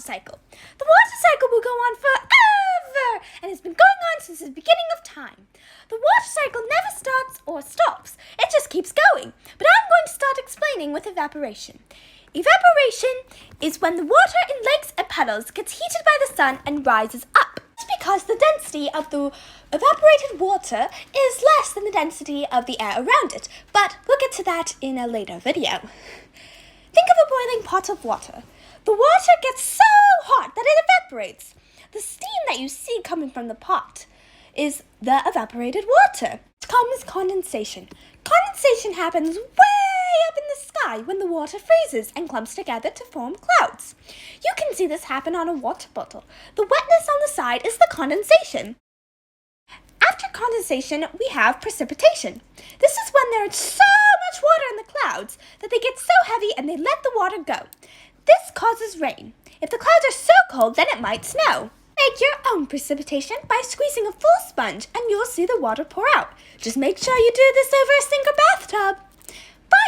cycle. The water cycle will go on forever and has been going on since the beginning of time. The water cycle never starts or stops. It just keeps going. But I'm going to start explaining with evaporation. Evaporation is when the water in lakes and puddles gets heated by the sun and rises up. It's because the density of the evaporated water is less than the density of the air around it. But we'll get to that in a later video. Think of a boiling pot of water. The water gets so hot that it evaporates. The steam that you see coming from the pot is the evaporated water. It comes condensation. Condensation happens way up in the sky when the water freezes and clumps together to form clouds. You can see this happen on a water bottle. The wetness on the side is the condensation. After condensation, we have precipitation. This is when there is so much water in the clouds that they get so heavy and they let the water go. This causes rain. If the clouds are so cold, then it might snow. Make your own precipitation by squeezing a full sponge and you'll see the water pour out. Just make sure you do this over a sink or bathtub.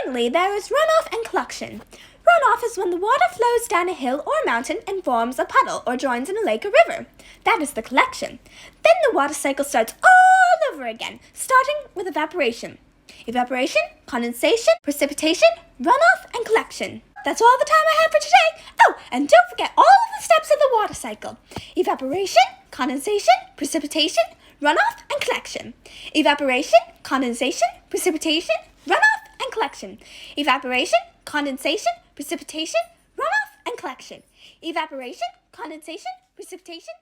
Finally, there is runoff and collection. Runoff is when the water flows down a hill or a mountain and forms a puddle or joins in a lake or river. That is the collection. Then the water cycle starts all over again, starting with evaporation. Evaporation, condensation, precipitation, runoff, and collection. That's all the time I have for today. Oh, and don't forget all of the steps of the water cycle. Evaporation, condensation, precipitation, runoff, and collection. Evaporation, condensation, precipitation, runoff, and collection. Evaporation, condensation, precipitation, runoff, and collection. Evaporation, condensation, precipitation,